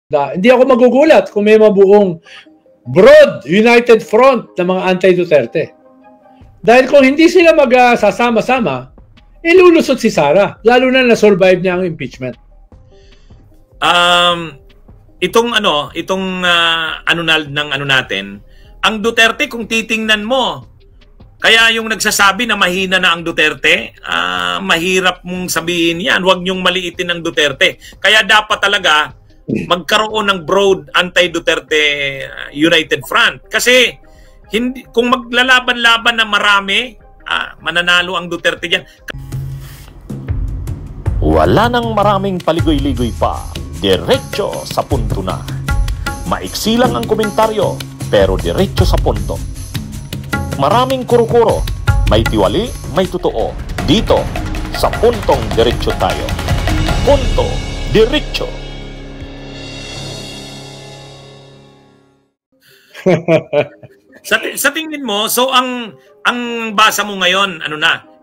Hindi ako magugulat kung may mabuong broad united front ng mga anti-Duterte. Dahil kung hindi sila magsasama-sama, ilulusot si Sara, lalo na na-survive niya ang impeachment. Itong natin, ang Duterte, kung titingnan mo, kaya yung nagsasabi na mahina na ang Duterte, mahirap mong sabihin yan. Huwag niyong maliitin ang Duterte. Kaya dapat talaga magkaroon ng broad anti-Duterte united front. Kasi kung maglalaban-laban na marami, mananalo ang Duterte diyan. Wala nang maraming paligoy-ligoy pa. Diretso sa punto na. Maiksi lang ang komentaryo, pero diretso sa punto. Maraming kuro-kuro, may tiwali, may totoo. Dito, sa Puntong Diretso tayo. Punto Diretso. Sa tingin mo, so ang basa mo ngayon,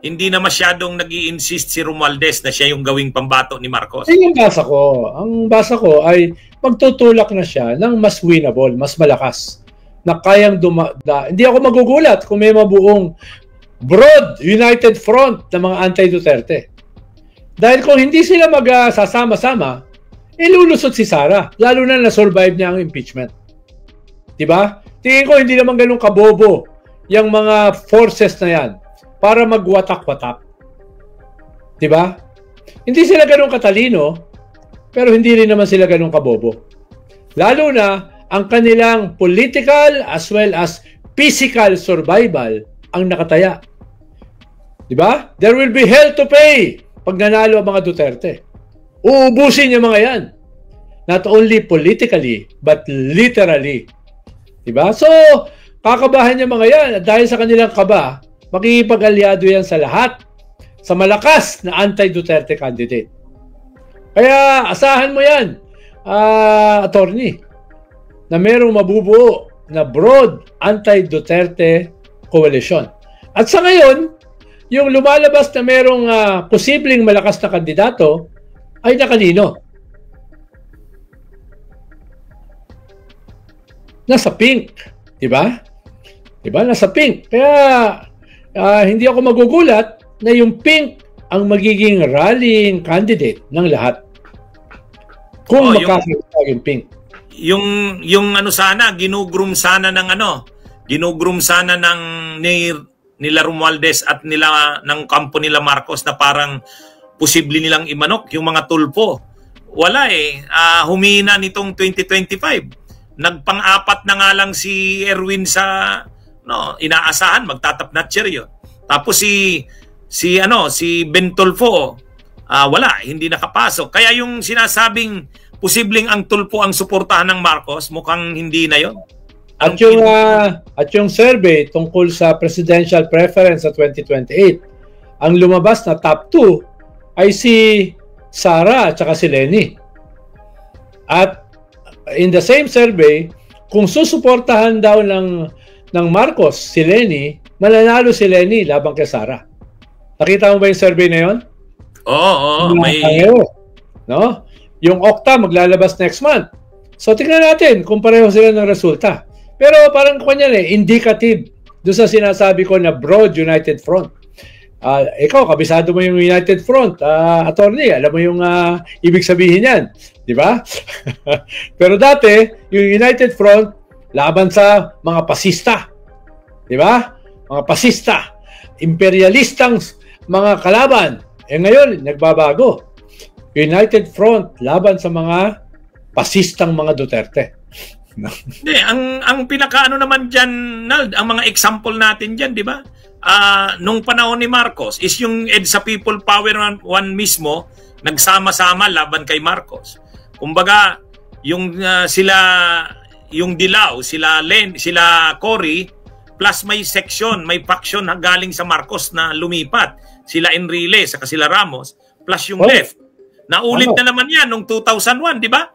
hindi na masyadong nag-i-insist si Romualdez na siya yung gawing pambato ni Marcos? Yung basa ko. Ang basa ko ay magtutulak na siya ng mas winnable, mas malakas, na kayang hindi ako magugulat kung may mabuong broad united front ng mga anti-Duterte. Dahil kung hindi sila magsasama-sama, ilulusot si Sara, lalo na na-survive niya ang impeachment. Diba? Tingin ko hindi naman ganun kabobo yung mga forces na yan para magwatak-watak. Diba? Hindi sila ganun katalino, pero hindi rin naman sila ganun kabobo. Lalo na ang kanilang political as well as physical survival ang nakataya. Diba? There will be hell to pay pag nanalo ang mga Duterte. Uubusin yung mga yan. Not only politically, but literally. Diba? So, kakabahan yung mga yan. At dahil sa kanilang kaba, makikipag-alyado yan sa lahat, sa malakas na anti-Duterte candidate. Kaya, asahan mo yan, attorney, na merong mabubuo na broad anti-Duterte coalition. At sa ngayon, yung lumalabas na merong posibleng malakas na kandidato ay nakanino? Nasa pink, di ba? Di ba? Nasa pink. Kaya hindi ako magugulat na yung pink ang magiging rallying candidate ng lahat. Kung magkakaroon yung pink. Yung sana, ginugrum sana ng nila Romualdez at ng kampo nila Marcos na parang posible nilang imanok yung mga tulpo. Wala humina nitong 2025. Nagpang-apat na nga lang si Erwin sa inaasahan magtatap-notcher yun. Tapos si Ben Tulfo wala, hindi nakapasok. Kaya yung sinasabing posibleng ang Tulfo ang suportahan ng Marcos, mukhang hindi na yon. At yung survey tungkol sa presidential preference sa 2028, ang lumabas na top 2 ay si Sara at saka si Leni. At in the same survey, kung susuportahan daw ng Marcos si Leni, mananalo si Leni laban kay Sara. Nakita mo ba yung survey na yon? Oo, may... No? Yung Okta maglalabas next month. So tingnan natin kung pareho sila ng resulta. Pero parang indicative doon sa sinasabi ko na broad united front. Ikaw, kabisado mo yung united front, attorney, alam mo yung ibig sabihin yan. Di ba? Pero dati, yung united front, laban sa mga pasista. Di ba? Mga pasista. Imperialistang mga kalaban. Ngayon, nagbabago. United front, laban sa mga pasistang mga Duterte. Hindi, ang pinakaano naman dyan, Nald, ang mga example natin dyan, di ba? Nung panahon ni Marcos, is yung EDSA People Power One mismo, nagsama-sama laban kay Marcos. Kumbaga, yung Dilaw, sila Cory, plus may section, may faction na galing sa Marcos na lumipat. Sila Enrile, saka sila Ramos, plus yung left. Naulit na naman yan nung 2001, di ba?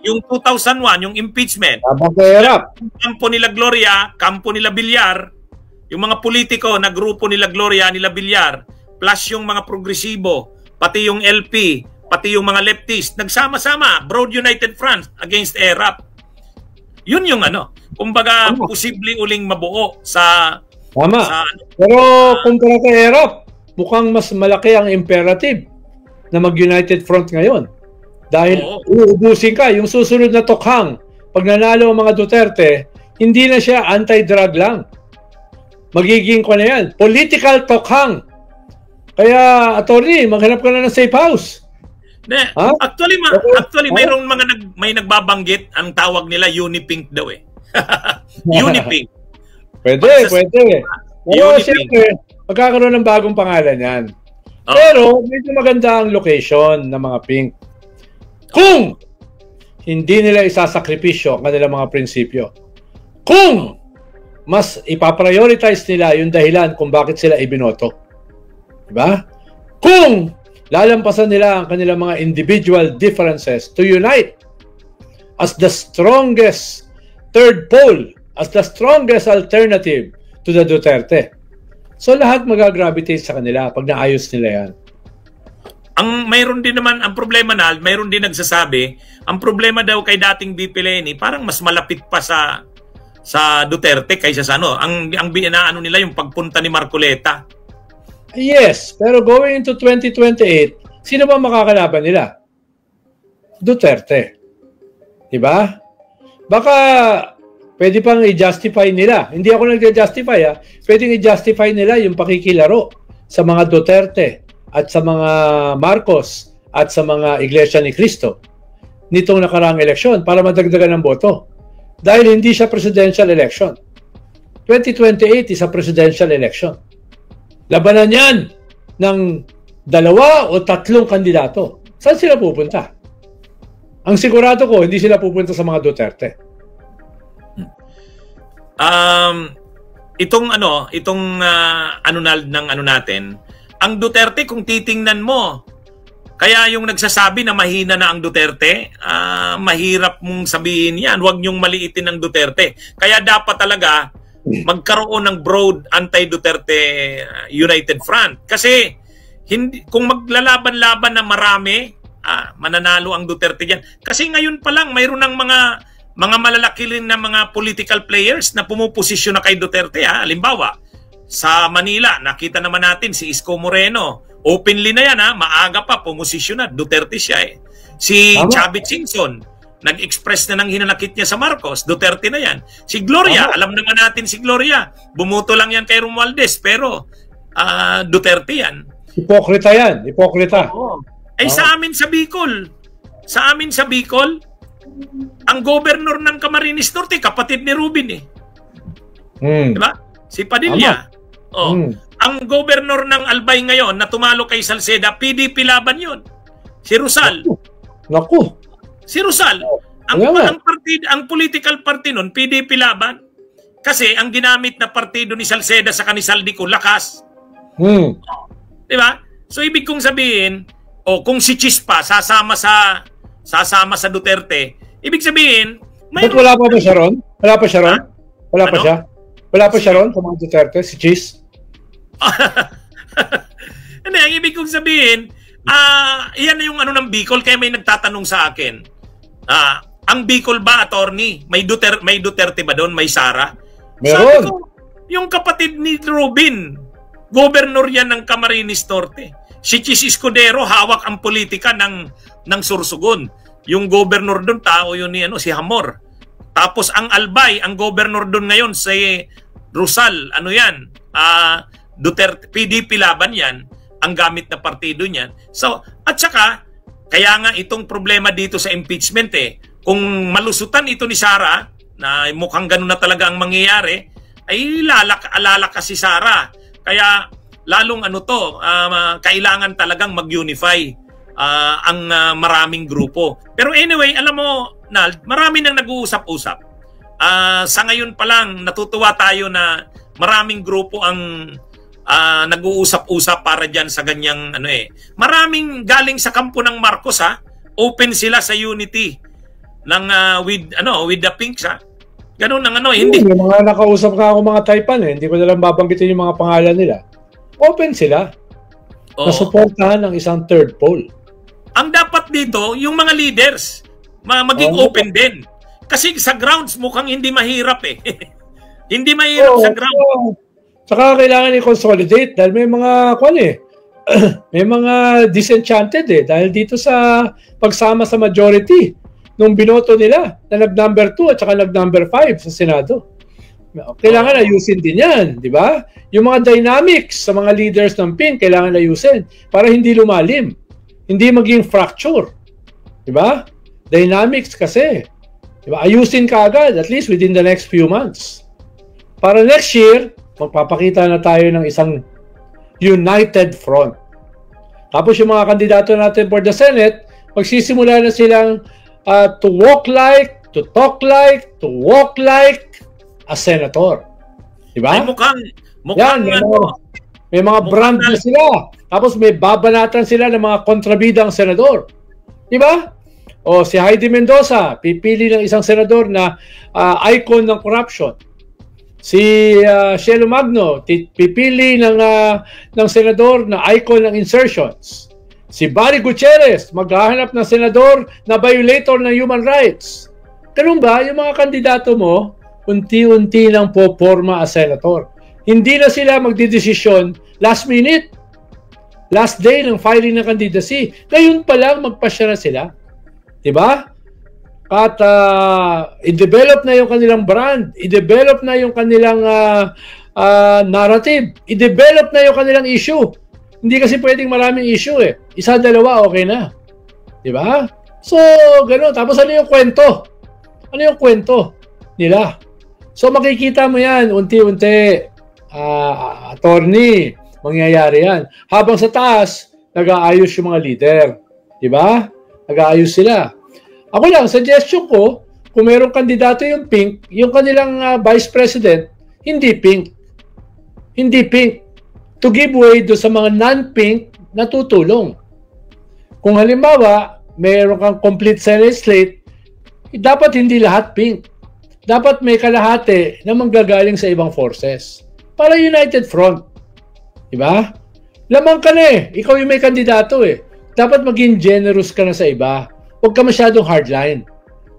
Yung 2001, yung impeachment. Kampo nila Gloria, kampo nila Villar, yung mga politiko na grupo nila Gloria, nila Villar, plus yung mga progresibo, pati yung LP, pati yung mga leftists, nagsama-sama, Broad United Front against ERAP. Yun yung ano, kumbaga posible uling mabuo sa... Tama. Pero kumpara kay ERAP, mukhang mas malaki ang imperative na mag-United Front ngayon. Dahil uubusin ka, yung susunod na tokhang, pag nanalo ang mga Duterte, hindi na siya anti-drug lang. Magiging ko na yan, political tokhang. Kaya, attorney, maghanap ka na ng safe house. Actually, may nagbabanggit, ang tawag nila Unipink daw eh. Unipink. Pwede. Pero siyempre, magkakaroon ng bagong pangalan yan. Pero, medyo maganda ang location ng mga pink. Kung hindi nila isasakripisyo ang kanilang mga prinsipyo. Kung mas ipaprioritize nila yung dahilan kung bakit sila ibinoto. Diba? Kung lalampasan nila ang kanilang mga individual differences to unite as the strongest third pole, as the strongest alternative to the Duterte. So lahat magagravitate sa kanila pag naayos nila yan. Mayroon din naman, ang problema na, mayroon din nagsasabi, ang problema daw kay dating VP Leni, parang mas malapit pa sa Duterte kaysa sa ano. Ang binaano nila yung pagpunta ni Marcoleta. Yes, pero going into 2028, sino ba makakalaban nila? Duterte. Diba? Baka pwede pang i-justify nila. Hindi ako nag-justify Pwedeng i-justify nila yung pakikilaro sa mga Duterte at sa mga Marcos at sa mga Iglesia ni Cristo nitong nakaraang eleksyon para madagdagan ng boto. Dahil hindi siya presidential election. 2028 is a presidential election. Labanan yan ng 2 o 3 kandidato. Saan sila pupunta? Ang sigurado ko, hindi sila pupunta sa mga Duterte. Itong natin, ang Duterte, kung titingnan mo, kaya yung nagsasabi na mahina na ang Duterte, mahirap mong sabihin yan. Huwag niyong maliitin ang Duterte. Kaya dapat talaga magkaroon ng broad anti-Duterte United Front. Kasi kung maglalaban-laban na marami, mananalo ang Duterte diyan. Kasi ngayon pa lang mayroon ng mga malalaki rin na mga political players na pumuposisyon na kay Duterte. Halimbawa, sa Manila, nakita naman natin si Isko Moreno. Openly na yan, maaga pa pumosisyon na. Duterte siya eh. Si Chavit Singson, nag-express na ng hinanakit niya sa Marcos. Duterte na yan. Si Gloria, alam naman natin si Gloria. Bumuto lang yan kay Romualdez, pero Duterte yan. Hipokrita yan. Hipokrita. Sa amin sa Bicol, ang governor ng Camarines Norte, kapatid ni Rubin eh. Diba? Si Padilla. Ang governor ng Albay ngayon na tumalo kay Salceda, PDP laban yun. Si Rizal. Naku. Si Rizal. Ang political party nun, PDP laban. Kasi ang ginamit na partido ni Salceda sa Kanisaldico, lakas. Diba? So ibig kong sabihin, kung si Chispa sasama sa Duterte, ibig sabihin, wala pa ba siya ron? Wala pa siya ron? Wala pa siya? Wala pa siya ron sa mga Duterte, si Chis? Hindi, ang ibig kong sabihin, yan na yung ng Bicol, kaya may nagtatanong sa akin. Ang Bicol ba, attorney? May Duterte ba doon? May Sara? Meron. Sabi ko, yung kapatid ni Robin, governor yan ng Camarines Norte. Si Chis Escudero, hawak ang politika ng Sursugon. Yung governor doon, tao yun ni si Hamor. Tapos ang Albay, ang governor doon ngayon, si Rizal, Duterte, PDP laban yan, ang gamit na partido niyan. So, at saka, kaya nga itong problema dito sa impeachment kung malusutan ito ni Sara, na mukhang ganun na talaga ang mangyayari, ay lalaka si Sara. Kaya, lalong kailangan talagang mag-unify ang maraming grupo. Pero anyway, alam mo, Nald, marami nang nag-uusap-usap. Sa ngayon pa lang, natutuwa tayo na maraming grupo ang nag-uusap-usap para dyan sa ganyang Maraming galing sa kampo ng Marcos open sila sa unity ng with the Pinks Ganun ang hindi. Yung mga nakausap nga ako mga Taipan hindi ko na lang babanggitin yung mga pangalan nila. Open sila. Na suportahan ng isang third pole. ang dapat dito, yung mga leaders, maging open din. Kasi sa grounds mukhang hindi mahirap eh. Hindi mahirap sa ground. Saka kailangan i-consolidate dahil may mga may mga disenchanted dahil dito sa pagsama sa majority nung binoto nila na nag-number 2 at saka nag-number 5 sa Senado. Kailangan ayusin din yan, di ba? Yung mga dynamics sa mga leaders ng PING kailangan ayusin para hindi lumalim, hindi maging fracture. Di ba? Dynamics kasi. Di ba? Ayusin ka agad, at least within the next few months. Para next year, magpapakita na tayo ng isang united front. Tapos yung mga kandidato natin for the Senate, magsisimula na silang to walk like, to talk like, to walk like a senator. Diba? Ay, mukhang yan, may mga brand na sila. Tapos may babanatan sila ng mga kontrabidang senador. Diba? O si Heidi Mendoza, pipili ng isang senador na icon ng corruption. Si Shelo Magno, pipili ng senador na icon ng insertions. Si Barry Gutierrez, maghahanap ng senador na violator ng human rights. Ganun ba? Yung mga kandidato mo, unti-unti nang poporma as senator. Hindi na sila magdidesisyon last minute. Last day ng filing ng candidacy. Ngayon pa lang magpasya na sila. Diba? At i-develop na yung kanilang brand, i-develop na yung kanilang narrative, i-develop na yung kanilang issue. Hindi kasi pwedeng maraming issue eh. Isa, dalawa, okay na. Diba? So, gano'n. Tapos ano yung kwento? Ano yung kwento nila? So, makikita mo yan, unti-unti, attorney, mangyayari yan. Habang sa taas, nag-aayos yung mga leader. Diba? Nag-aayos sila. Ako lang, suggestion ko, kung mayroong kandidato yung pink, yung kanilang vice president, hindi pink. Hindi pink. To give way do sa mga non-pink na tutulong. Kung halimbawa, mayroon kang complete Senate slate, dapat hindi lahat pink. Dapat may kalahati na manggagaling sa ibang forces. Para united front. Diba? Lamang ka na eh. Ikaw yung may kandidato eh. Dapat maging generous ka na sa iba. Huwag ka masyadong hardline.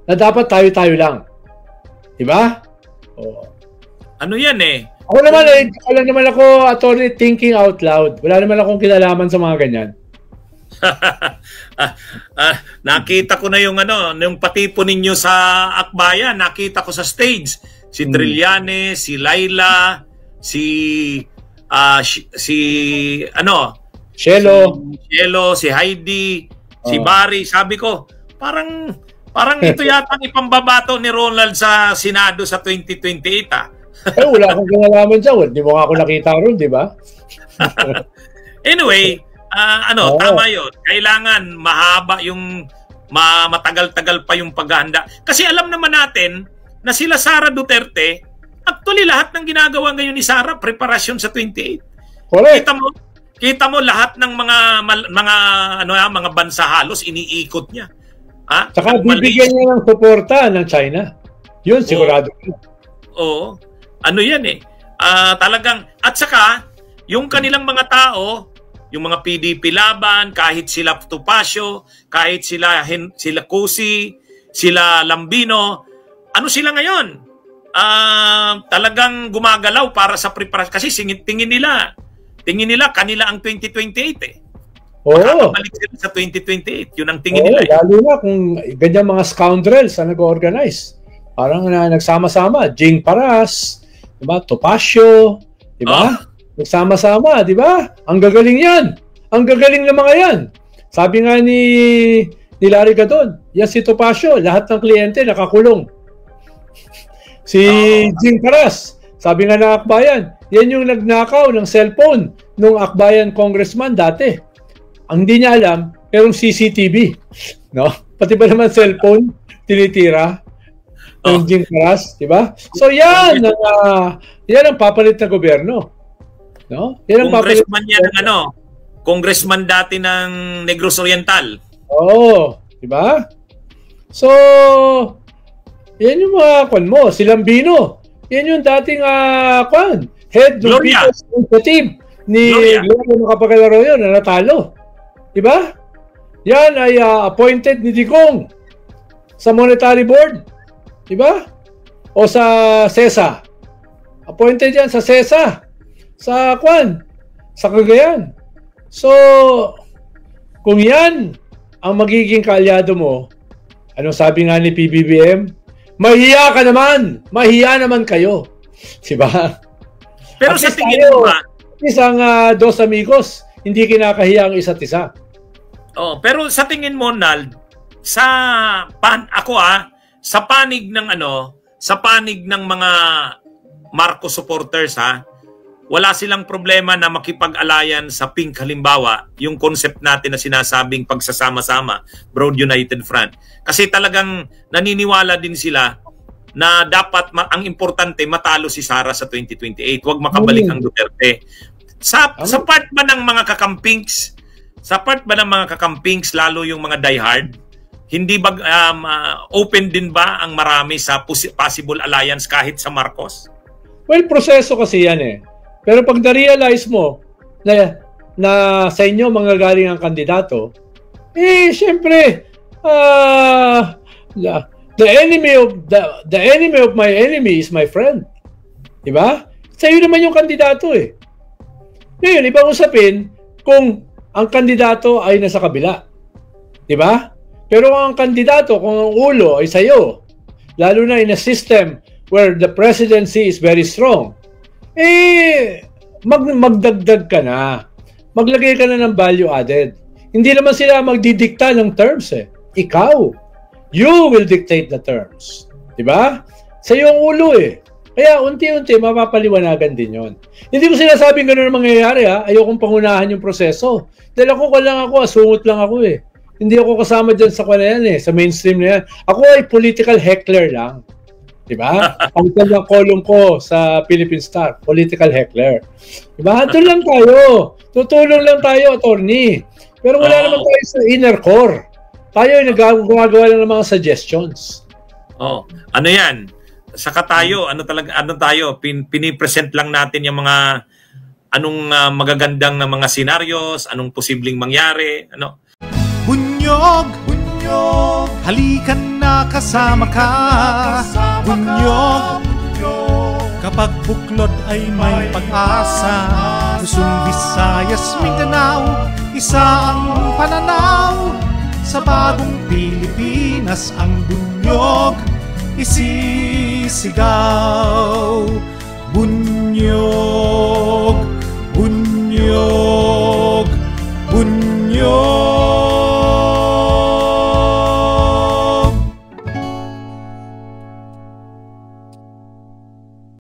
Na dapat tayo-tayo lang. Diba? Oh. Ano yan eh? Alam naman ako, attorney, thinking out loud. Wala naman akong kinalaman sa mga ganyan. Nakita ko na yung yung patipo ninyo sa Akbayan. Nakita ko sa stage. Si Trillanes, si Laila, si Shelo, si Heidi, si Barry. Sabi ko, parang ito yata ang ipambabato ni Ronald sa Senado sa 2028 wala akong kinalaman dyan. Hindi mo nga ako nakita ron, di ba? Anyway, tama yun. Kailangan mahaba yung matagal-tagal pa yung paghahanda. Kasi alam naman natin na sila Sara Duterte, actually lahat ng ginagawa ngayon ni Sara, preparasyon sa 28. Correct. Kita mo lahat ng mga bansa halos iniikot niya. Saka bibigyan niya ng suporta ng China. Yun, sigurado. Oo. Ano yan eh. Talagang, at saka, yung kanilang mga tao, yung mga PDP laban, kahit sila Topacio, kahit sila Cusi, sila Lambino, ano sila ngayon? Talagang gumagalaw para sa preparasyon. Kasi tingin nila kanila ang 2028 eh. Makakabalik sila sa 2028. Yun ang tingin nila. Lalo na kung ganyan mga scoundrels na nag-organize. Parang nagsama-sama. Jing Paras, diba? Topacio, diba? Nagsama-sama, diba? Ang gagaling yan. Ang gagaling ng mga yan. Sabi nga ni Larry Gadon, yan si Topacio, lahat ng kliyente nakakulong. Si Jing Paras, sabi nga ng Akbayan, yan yung nagnakaw ng cellphone nung Akbayan congressman dati. Ang hindi niya alam, merong CCTV. No? Pati ba naman cellphone, tinitira? Ng Jing Paras, di ba? So yan ang papalit na gobyerno. No? Yan ang congressman yan ng congressman dati ng Negros Oriental. Di ba? So yan yung mga mo, si Lambino. Yan yung dating head ng People's Initiative ni Gloria na kapagalaro yun na natalo. Di ba? Yan ay appointed ni Digong sa Monetary Board. Diba? O sa CESA. Appointed yan sa CESA. Sa Cagayan. So, kung yan ang magiging kaalyado mo, anong sabi nga ni PBBM? Mahiya ka naman! Mahiya naman kayo. Diba? Pero sa tingin mo ba? Isang dos amigos, hindi kinakahiya ang isa't isa. Oh, pero sa tingin mo, Nald, sa panig ng mga Marcos supporters, wala silang problema na makipag-alayan sa Pink, halimbawa, yung concept natin na sinasabing pagsasama-sama, Broad United Front. Kasi talagang naniniwala din sila na dapat ang importante matalo si Sara sa 2028, wag makabalik ang Duterte. Sa part ba ng mga kakampings, lalo yung mga diehard, hindi ba open din ba ang marami sa possible alliance kahit sa Marcos? Well, proseso kasi yan eh. Pero pag na-realize mo na sa inyo mga galing ang kandidato, syempre, the enemy of my enemy is my friend. Diba? Sa iyo naman yung kandidato eh. Ngayon, ibang usapin kung ang kandidato ay nasa kabila. Diba? Pero ang kandidato, kung ang ulo ay sa iyo, lalo na in a system where the presidency is very strong, magdagdag ka na. Maglagay ka na ng value added. Hindi naman sila magdidikta ng terms eh. Ikaw. You will dictate the terms. Diba? Sa iyo ang ulo eh. Kaya unti-unti mapapaliwanagan din yon. Hindi ko sinasabing gano'n ang mangyayari Ayokong pangunahan yung proseso. Dahil asungot lang ako eh. Hindi ako kasama dyan sa sa mainstream na yan. Ako ay political heckler lang. Diba? Ang kanyang column ko sa Philippine Star, political heckler. Diba? Doon lang tayo. Tutulong lang tayo, attorney. Pero wala naman tayo sa inner core. Tayo ay gumagawa lang ng mga suggestions. Ano yan? Saka tayo, pinipresent lang natin yung mga magagandang na mga scenarios, anong posibleng mangyari, Bunyog, halikan na kasama ka. Bunyog, kapag buklod ay may pag-asa. Luzon, Visayas, Mindanao, isa ang pananaw. Sa bagong Pilipinas ang bunyog isisigaw. Bunyog